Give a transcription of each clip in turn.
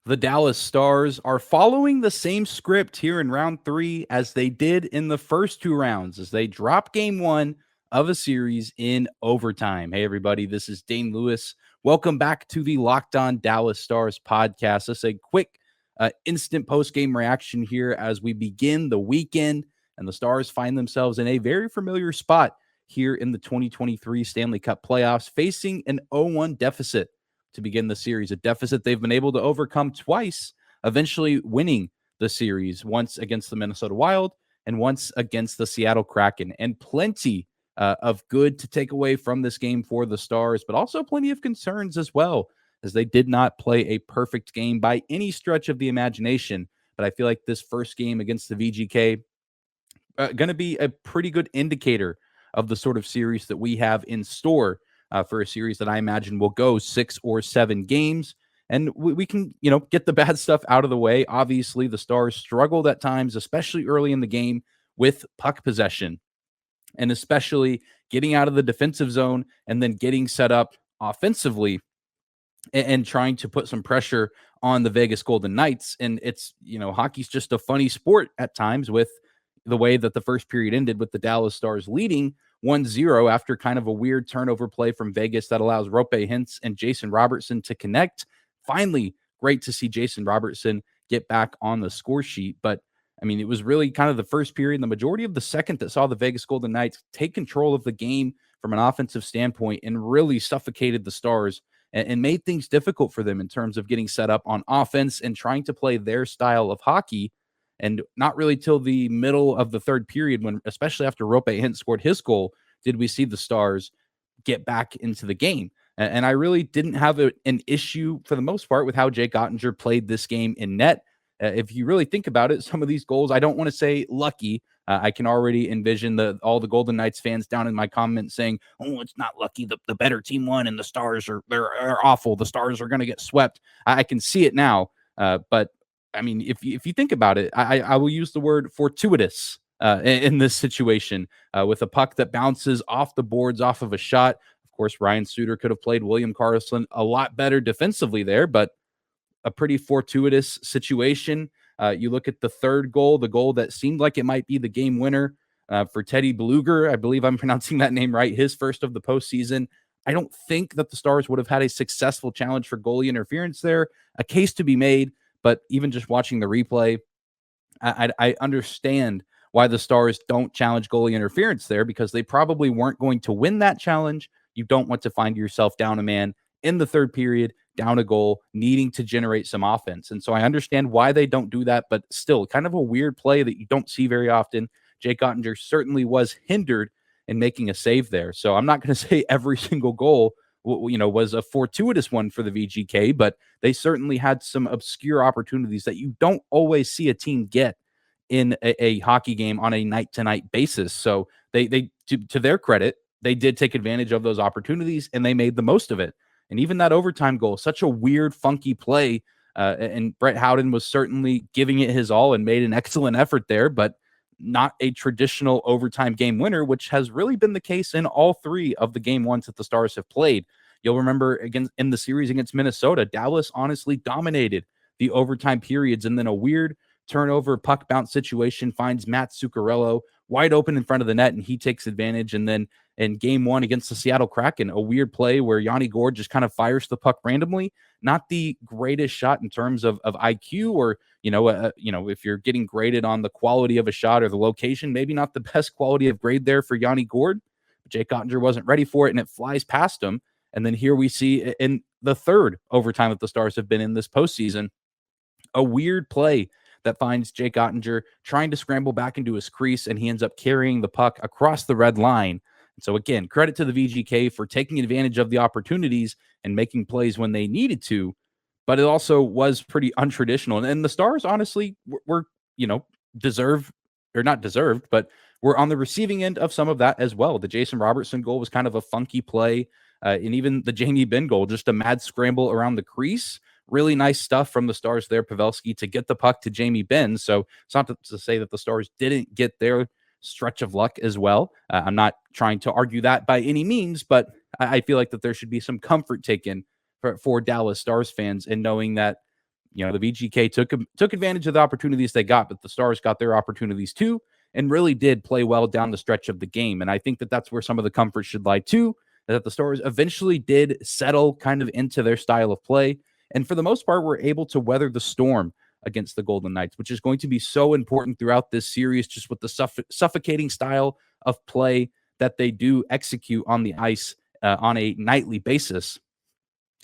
The Dallas Stars are following the same script here in round three as they did in the first two rounds as they drop game one of a series in overtime. Hey, everybody, this is Dane Lewis. Welcome back to the Locked On Dallas Stars podcast. Let's say quick, instant post-game reaction here as we begin the weekend, and the Stars find themselves in a very familiar spot here in the 2023 Stanley Cup playoffs, facing an 0-1 deficit to begin the series, a deficit they've been able to overcome twice, eventually winning the series, once against the Minnesota Wild and once against the Seattle Kraken. And plenty of good to take away from this game for the Stars, but also plenty of concerns as well, as they did not play a perfect game by any stretch of the imagination. But I feel like this first game against the VGK going to be a pretty good indicator of the sort of series that we have in store for a series that I imagine will go 6 or 7 games. And we can, get the bad stuff out of the way. Obviously, the Stars struggled at times, especially early in the game, with puck possession, and especially getting out of the defensive zone and then getting set up offensively and trying to put some pressure on the Vegas Golden Knights. And it's, hockey's just a funny sport at times, with the way that the first period ended with the Dallas Stars leading 1-0 after kind of a weird turnover play from Vegas that allows Roope, Hintz, and Jason Robertson to connect. Finally, great to see Jason Robertson get back on the score sheet. But, it was really kind of the first period and the majority of the second that saw the Vegas Golden Knights take control of the game from an offensive standpoint and really suffocated the Stars and made things difficult for them in terms of getting set up on offense and trying to play their style of hockey. And not really till the middle of the third period, when, especially after Roope Hintz scored his goal, did we see the Stars get back into the game. And I really didn't have an issue for the most part with how Jake Ottinger played this game in net. If you really think about it, some of these goals, I don't want to say lucky. I can already envision all the Golden Knights fans down in my comments saying, "Oh, it's not lucky. The better team won, and the Stars are awful. The Stars are going to get swept." I can see it now, but if you think about it, I will use the word fortuitous in this situation with a puck that bounces off the boards off of a shot. Of course, Ryan Suter could have played William Karlsson a lot better defensively there, but a pretty fortuitous situation. You look at the third goal, the goal that seemed like it might be the game winner for Teddy Bluger. I believe I'm pronouncing that name right. His first of the postseason. I don't think that the Stars would have had a successful challenge for goalie interference there. A case to be made, but even just watching the replay, I understand why the Stars don't challenge goalie interference there, because they probably weren't going to win that challenge. You don't want to find yourself down a man in the third period, down a goal, needing to generate some offense. And so I understand why they don't do that, but still kind of a weird play that you don't see very often. Jake Ottinger certainly was hindered in making a save there. So I'm not going to say every single goal was a fortuitous one for the VGK, but they certainly had some obscure opportunities that you don't always see a team get in a hockey game on a night-to-night basis. So they to their credit, they did take advantage of those opportunities and they made the most of it. And even that overtime goal, such a weird, funky play. And Brett Howden was certainly giving it his all and made an excellent effort there, but not a traditional overtime game winner, which has really been the case in all three of the game ones that the Stars have played. You'll remember again in the series against Minnesota, Dallas honestly dominated the overtime periods, and then a weird turnover puck bounce situation finds Matt Zuccarello wide open in front of the net, and he takes advantage. And then in game one against the Seattle Kraken, a weird play where Yanni Gourde just kind of fires the puck randomly. Not the greatest shot in terms of IQ, or if you're getting graded on the quality of a shot or the location, maybe not the best quality of grade there for Yanni Gourde. But Jake Ottinger wasn't ready for it, and it flies past him. And then here we see in the third overtime that the Stars have been in this postseason, a weird play that finds Jake Ottinger trying to scramble back into his crease, and he ends up carrying the puck across the red line. So again, credit to the VGK for taking advantage of the opportunities and making plays when they needed to, but it also was pretty untraditional. And the Stars honestly were deserved, or not deserved, but we're on the receiving end of some of that as well. The Jason Robertson goal was kind of a funky play, and even the Jamie Benn goal, just a mad scramble around the crease. Really nice stuff from the Stars there, Pavelski, to get the puck to Jamie Benn. So it's not to say that the Stars didn't get their stretch of luck as well. I'm not trying to argue that by any means, but I feel like that there should be some comfort taken for Dallas Stars fans in knowing that the VGK took advantage of the opportunities they got, but the Stars got their opportunities too and really did play well down the stretch of the game. And I think that that's where some of the comfort should lie too, that the Stars eventually did settle kind of into their style of play. And for the most part, were able to weather the storm against the Golden Knights, which is going to be so important throughout this series, just with the suffocating style of play that they do execute on the ice on a nightly basis.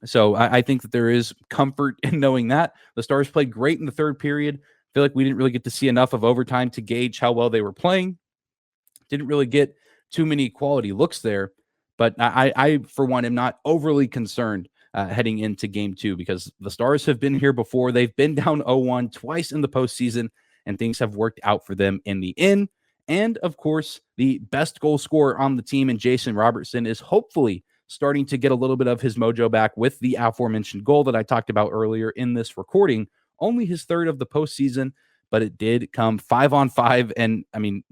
So I think that there is comfort in knowing that. The Stars played great in the third period. I feel like we didn't really get to see enough of overtime to gauge how well they were playing. Didn't really get too many quality looks there. But I for one, am not overly concerned heading into game two, because the Stars have been here before. They've been down 0-1 twice in the postseason, and things have worked out for them in the end. And of course, the best goal scorer on the team in Jason Robertson is hopefully starting to get a little bit of his mojo back with the aforementioned goal that I talked about earlier in this recording. Only his third of the postseason, but it did come 5-on-5. And I mean,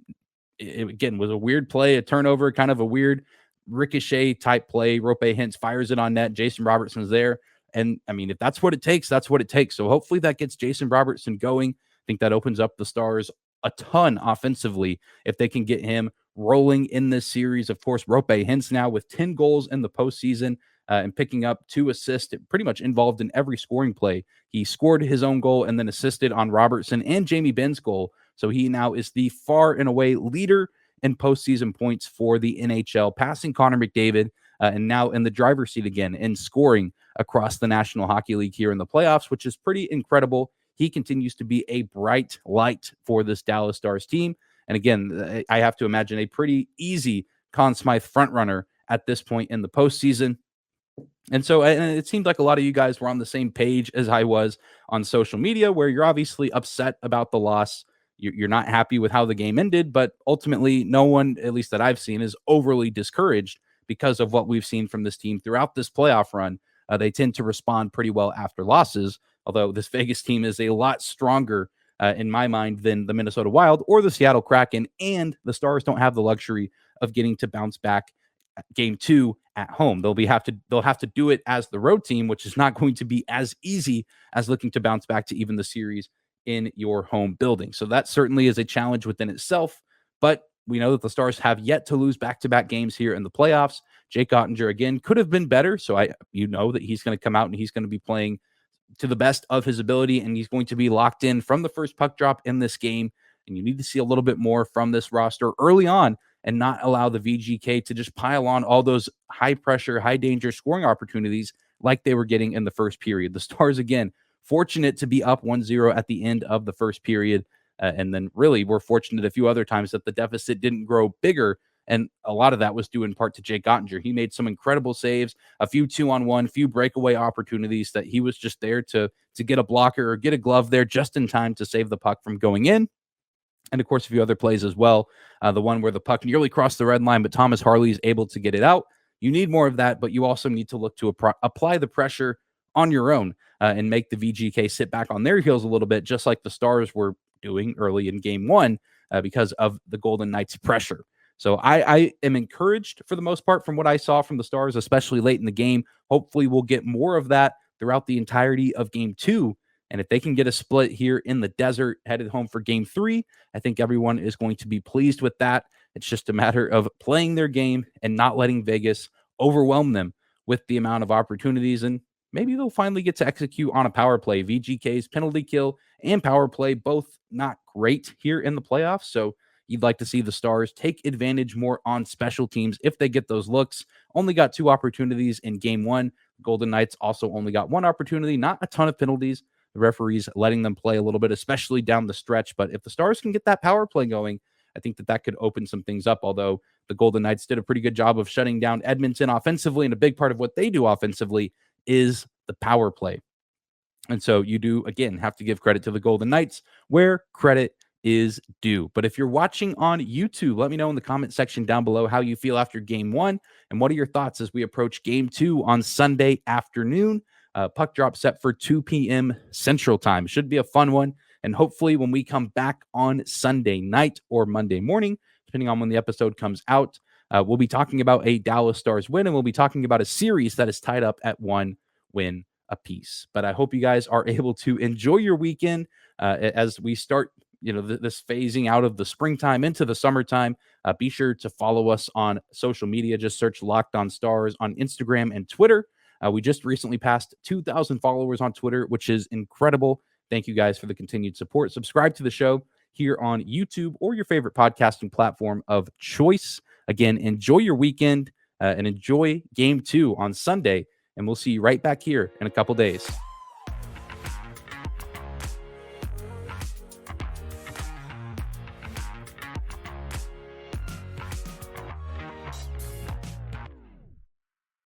it again was a weird play, a turnover, kind of a weird ricochet type play. Roope Hintz fires it on net. Jason Robertson's there. And I mean, if that's what it takes, that's what it takes. So hopefully that gets Jason Robertson going. I think that opens up the Stars a ton offensively if they can get him rolling in this series. Of course, Roope Hintz now with 10 goals in the postseason and picking up 2 assists, pretty much involved in every scoring play. He scored his own goal and then assisted on Robertson and Jamie Benn's goal. So he now is the far and away leader in postseason points for the NHL, passing Connor McDavid and now in the driver's seat again in scoring across the National Hockey League here in the playoffs, which is pretty incredible. He continues to be a bright light for this Dallas Stars team. And again, I have to imagine a pretty easy Conn Smythe frontrunner at this point in the postseason. And so it seemed like a lot of you guys were on the same page as I was on social media, where you're obviously upset about the loss. You're not happy with how the game ended, but ultimately no one, at least that I've seen, is overly discouraged because of what we've seen from this team throughout this playoff run. They tend to respond pretty well after losses, although this Vegas team is a lot stronger in my mind than the Minnesota Wild or the Seattle Kraken, and the Stars don't have the luxury of getting to bounce back game two at home. They'll have to do it as the road team, which is not going to be as easy as looking to bounce back to even the series in your home building. So that certainly is a challenge within itself, but we know that the Stars have yet to lose back-to-back games here in the playoffs. Jake Ottinger, again, could have been better, so that he's going to come out and he's going to be playing to the best of his ability, and he's going to be locked in from the first puck drop in this game. And you need to see a little bit more from this roster early on and not allow the VGK to just pile on all those high-pressure, high-danger scoring opportunities like they were getting in the first period. The Stars, again, fortunate to be up 1-0 at the end of the first period. And then really we're fortunate a few other times that the deficit didn't grow bigger. And a lot of that was due in part to Jake Ottinger. He made some incredible saves, a few 2-on-1, few breakaway opportunities that he was just there to get a blocker or get a glove there just in time to save the puck from going in. And of course, a few other plays as well. The one where the puck nearly crossed the red line, but Thomas Harley is able to get it out. You need more of that, but you also need to look to apply the pressure on your own and make the VGK sit back on their heels a little bit, just like the Stars were doing early in game one because of the Golden Knights' pressure. So I am encouraged for the most part from what I saw from the Stars, especially late in the game. Hopefully we'll get more of that throughout the entirety of game two. And if they can get a split here in the desert, headed home for game three, I think everyone is going to be pleased with that. It's just a matter of playing their game and not letting Vegas overwhelm them with the amount of opportunities. And maybe they'll finally get to execute on a power play. VGK's penalty kill and power play, both not great here in the playoffs. So you'd like to see the Stars take advantage more on special teams if they get those looks. Only got 2 opportunities in game one. Golden Knights also only got 1 opportunity, not a ton of penalties. The referees letting them play a little bit, especially down the stretch. But if the Stars can get that power play going, I think that could open some things up, although the Golden Knights did a pretty good job of shutting down Edmonton offensively, and a big part of what they do offensively is the power play. And so you do, again, have to give credit to the Golden Knights where credit is due. But if you're watching on YouTube, let me know in the comment section down below how you feel after game one, and what are your thoughts as we approach game two on Sunday afternoon. Puck drop set for 2 p.m. Central Time. Should be a fun one. And hopefully when we come back on Sunday night or Monday morning, depending on when the episode comes out, we'll be talking about a Dallas Stars win, and we'll be talking about a series that is tied up at 1 win apiece. But I hope you guys are able to enjoy your weekend as we start this phasing out of the springtime into the summertime. Be sure to follow us on social media. Just search Locked On Stars on Instagram and Twitter. We just recently passed 2,000 followers on Twitter, which is incredible. Thank you guys for the continued support. Subscribe to the show here on YouTube or your favorite podcasting platform of choice. Again, enjoy your weekend and enjoy Game 2 on Sunday. And we'll see you right back here in a couple days.